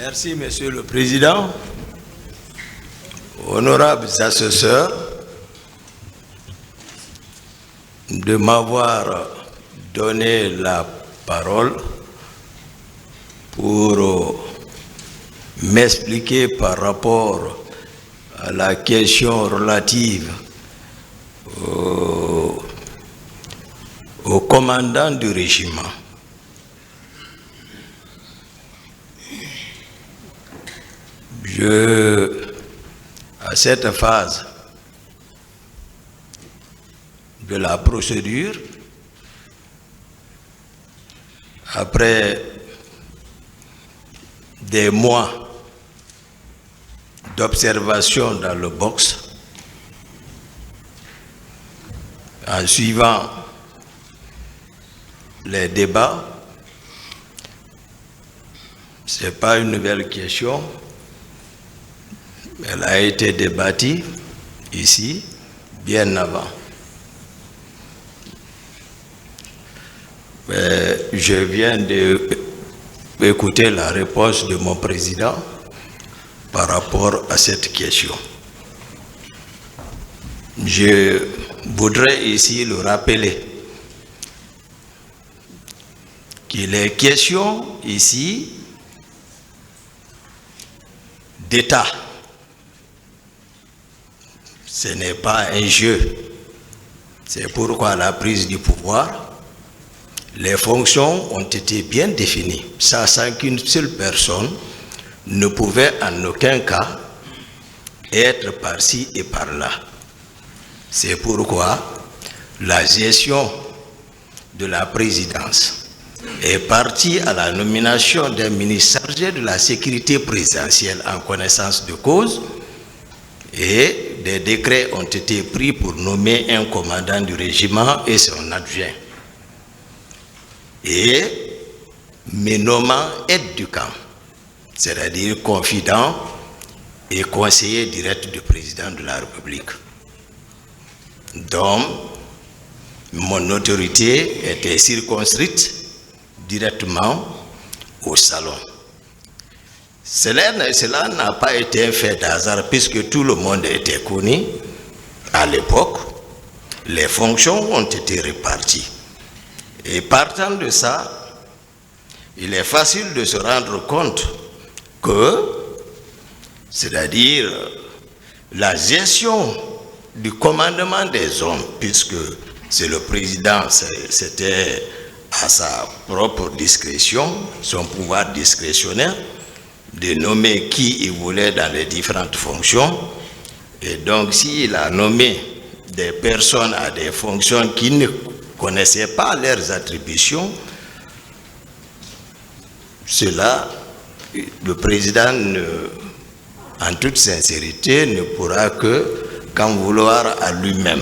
Merci, Monsieur le Président. Honorables assesseurs, de m'avoir donné la parole pour m'expliquer par rapport à la question relative au commandant du régiment. À cette phase de la procédure, après des mois d'observation dans le box, en suivant les débats, ce n'est pas une nouvelle question. Elle a été débattue ici bien avant. Je viens d'écouter la réponse de mon président par rapport à cette question. Je voudrais ici le rappeler qu'il est question ici d'État. Ce n'est pas un jeu. C'est pourquoi à la prise du pouvoir, les fonctions ont été bien définies. Ça, sans qu'une seule personne ne pouvait en aucun cas être par-ci et par-là. C'est pourquoi la gestion de la présidence est partie à la nomination d'un ministre chargé de la sécurité présidentielle en connaissance de cause, et des décrets ont été pris pour nommer un commandant du régiment et son adjoint, et me nommant aide du camp, c'est-à-dire confident et conseiller direct du président de la République. Donc, mon autorité était circonscrite directement au salon. Cela n'a pas été un fait d'hasard puisque tout le monde était connu. À l'époque, les fonctions ont été réparties. Et partant de ça, il est facile de se rendre compte que, c'est-à-dire la gestion du commandement des hommes, puisque c'est le président, c'était à sa propre discrétion, son pouvoir discrétionnaire, de nommer qui il voulait dans les différentes fonctions. Et donc, s'il a nommé des personnes à des fonctions qui ne connaissaient pas leurs attributions, cela, le président, en toute sincérité, ne pourra qu'en vouloir à lui-même.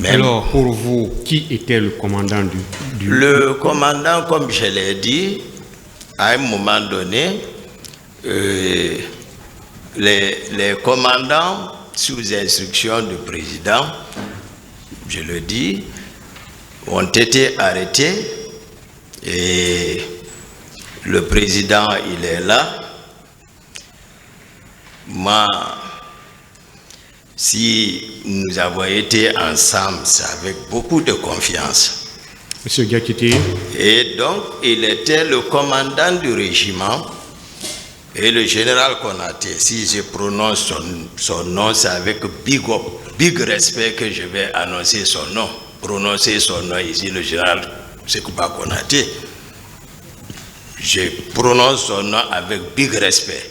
Alors, pour vous, qui était le commandant du... Le commandant, comme je l'ai dit, à un moment donné, les commandants sous instruction du président, je le dis, ont été arrêtés et le président, il est là. Moi, si nous avons été ensemble, c'est avec beaucoup de confiance. Monsieur Diakité. Et donc, il était le commandant du régiment. Et le général Konaté, si je prononce son nom, c'est avec big respect que je vais annoncer son nom. Prononcer son nom ici, le général Sekouba Konaté. Je prononce son nom avec big respect.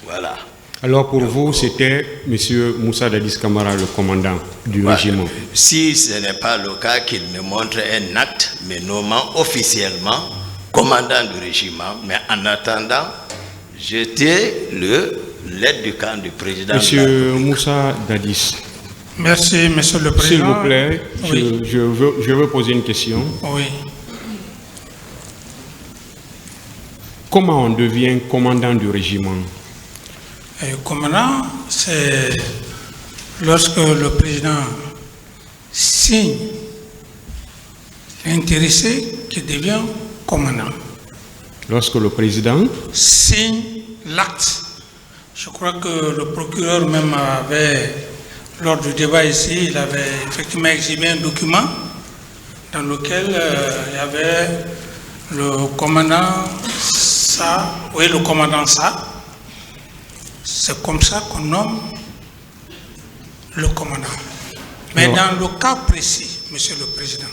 Voilà. Alors pour vous, c'était M. Moussa Dadis Camara, le commandant du régiment. Si ce n'est pas le cas, qu'il me montre un acte me nommant officiellement commandant du régiment, mais en attendant, j'étais l'aide du camp du président. Monsieur Moussa Dadis. Merci, Monsieur le Président. S'il vous plaît, oui. je veux poser une question. Oui. Comment on devient commandant du régiment? Commandant, c'est lorsque le président signe l'intéressé qui devient commandant. Lorsque le président signe l'acte. Je crois que le procureur même avait, lors du débat ici, il avait effectivement exhibé un document dans lequel il y avait le commandant Ça, oui, le commandant Ça. C'est comme ça qu'on nomme le commandant. Mais Non. dans le cas précis, Monsieur le Président,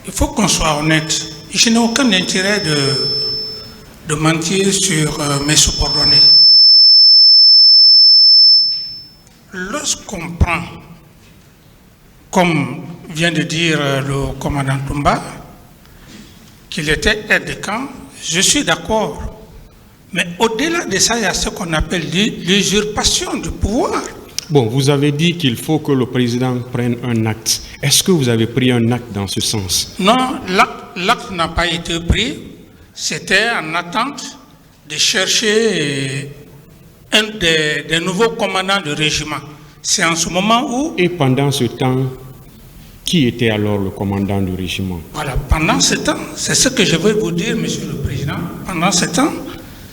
il faut qu'on soit honnête. Je n'ai aucun intérêt de mentir sur mes subordonnés. Lorsqu'on prend, comme vient de dire le commandant Toumba, qu'il était aide de camp, je suis d'accord. Mais au-delà de ça, il y a ce qu'on appelle l'usurpation du pouvoir. Bon, vous avez dit qu'il faut que le président prenne un acte. Est-ce que vous avez pris un acte dans ce sens? Non, l'acte n'a pas été pris. C'était en attente de chercher des nouveaux commandants de régiment. C'est en ce moment où... Et pendant ce temps, qui était alors le commandant du régiment? Voilà, pendant ce temps, c'est ce que je veux vous dire, Monsieur le Président. Pendant ce temps,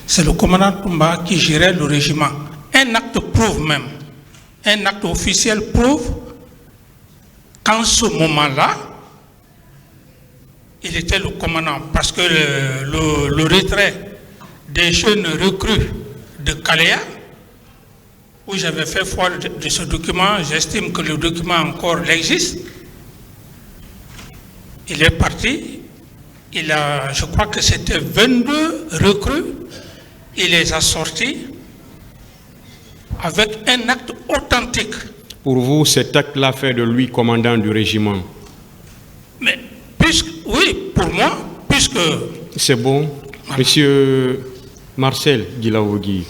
c'est le commandant Toumba qui gérait le régiment. Un acte prouve même. Un acte officiel prouve qu'en ce moment-là, il était le commandant. Parce que le retrait des jeunes recrues de Kalea, où j'avais fait foi de ce document, j'estime que le document encore existe. Il est parti, je crois que c'était 22 recrues, il les a sortis avec un acte authentique. Pour vous, cet acte-là fait de lui commandant du régiment? Mais oui, pour moi, puisque... C'est bon. Voilà. Monsieur Marcel Guilaougui,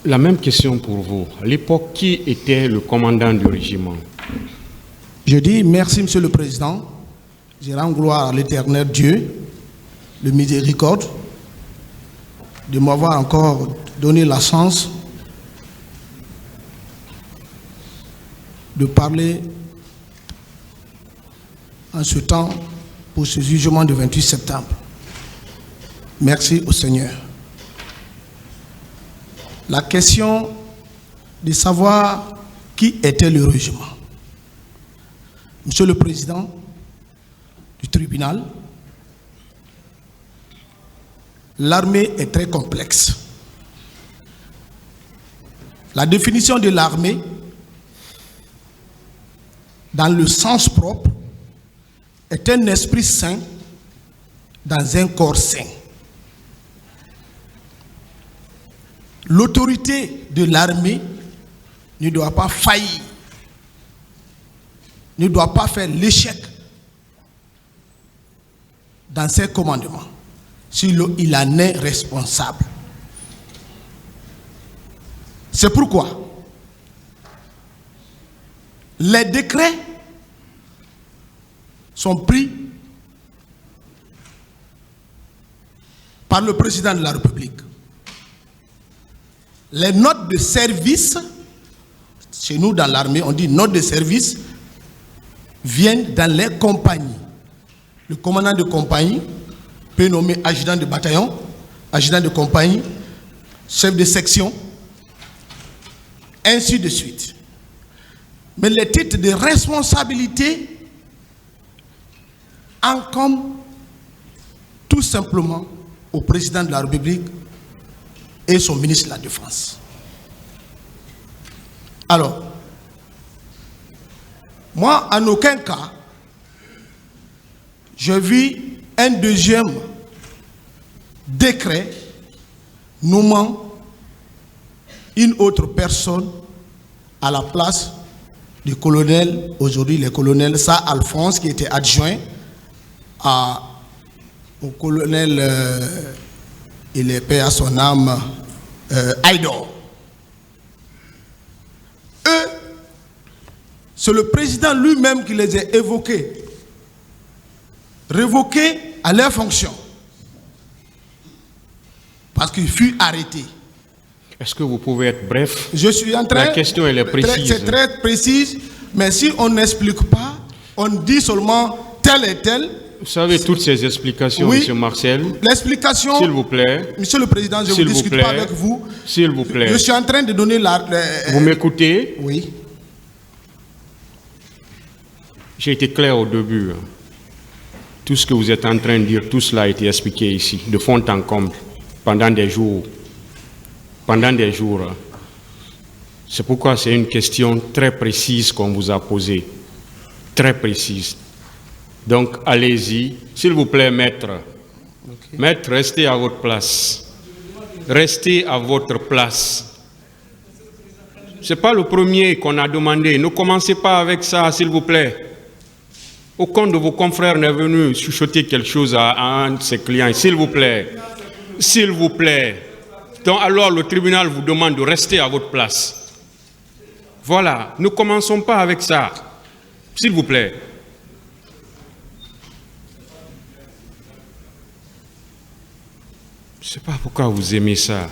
la même question pour vous. À l'époque, qui était le commandant du régiment? Je dis merci, Monsieur le Président. Je rends gloire à l'Éternel Dieu, le miséricorde, de m'avoir encore donné la chance de parler en ce temps pour ce jugement du 28 septembre. Merci au Seigneur. La question de savoir qui était le régiment. Monsieur le Président du tribunal, l'armée est très complexe. La définition de l'armée, dans le sens propre, est un esprit saint dans un corps saint. L'autorité de l'armée ne doit pas faillir, ne doit pas faire l'échec dans ses commandements, s'il en est responsable. C'est pourquoi les décrets sont pris par le président de la République. Les notes de service, chez nous dans l'armée, on dit notes de service, viennent dans les compagnies. Le commandant de compagnie peut nommer adjudant de bataillon, adjudant de compagnie, chef de section, ainsi de suite. Mais les titres de responsabilité incombent tout simplement au président de la République et son ministre de la Défense. Alors, moi, en aucun cas, je vis un deuxième décret nommant une autre personne à la place du colonel, aujourd'hui le colonel Sa Alphonse, qui était adjoint au colonel, il est paix à son âme, Aïdor. Eux, c'est le président lui-même qui les a évoqués, révoqués à leur fonction, parce qu'il fut arrêté. Est-ce que vous pouvez être bref? Je suis en train... La question, elle est précise. C'est très précise, mais si on n'explique pas, On dit seulement tel et tel. Vous savez, toutes ces explications, Oui. M. Marcel, L'explication, s'il vous plaît, Monsieur le Président, je ne S'il vous discute plaît. pas avec vous. s'il vous plaît, Je suis en train de donner vous m'écoutez? Oui. J'ai été clair au début. Tout ce que vous êtes en train de dire, tout cela a été expliqué ici, de fond en comble, pendant des jours. Pendant des jours. C'est pourquoi c'est une question très précise qu'on vous a posée. Très précise. Donc, allez-y. S'il vous plaît, maître. Maître, restez à votre place. Restez à votre place. Ce n'est pas le premier qu'on a demandé. Ne commencez pas avec ça, s'il vous plaît. Aucun de vos confrères n'est venu chuchoter quelque chose à un de ses clients. S'il vous plaît. S'il vous plaît. Donc, alors, le tribunal vous demande de rester à votre place. Voilà. Ne commençons pas avec ça. S'il vous plaît. Je ne sais pas pourquoi vous aimez ça.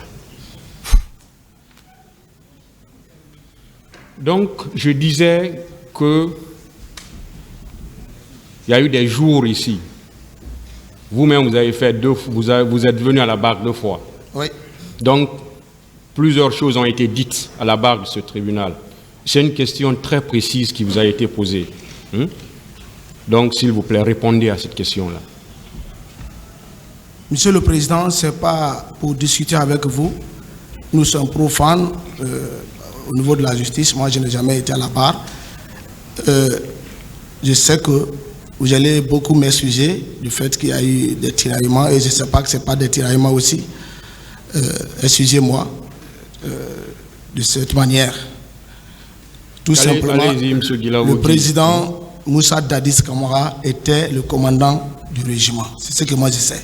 Donc, je disais que il y a eu des jours ici. Vous-même, vous avez fait vous êtes venu à la barre 2 fois. Oui. Donc, plusieurs choses ont été dites à la barre de ce tribunal. C'est une question très précise qui vous a été posée. Donc, s'il vous plaît, répondez à cette question-là. Monsieur le Président, ce n'est pas pour discuter avec vous. Nous sommes profanes au niveau de la justice. Moi, je n'ai jamais été à la barre. Je sais que vous allez beaucoup m'excuser du fait qu'il y a eu des tiraillements et je ne sais pas que ce n'est pas des tiraillements aussi. Excusez-moi de cette manière. Tout simplement, le président Moussa Dadis Camara était le commandant du régiment. C'est ce que moi je sais.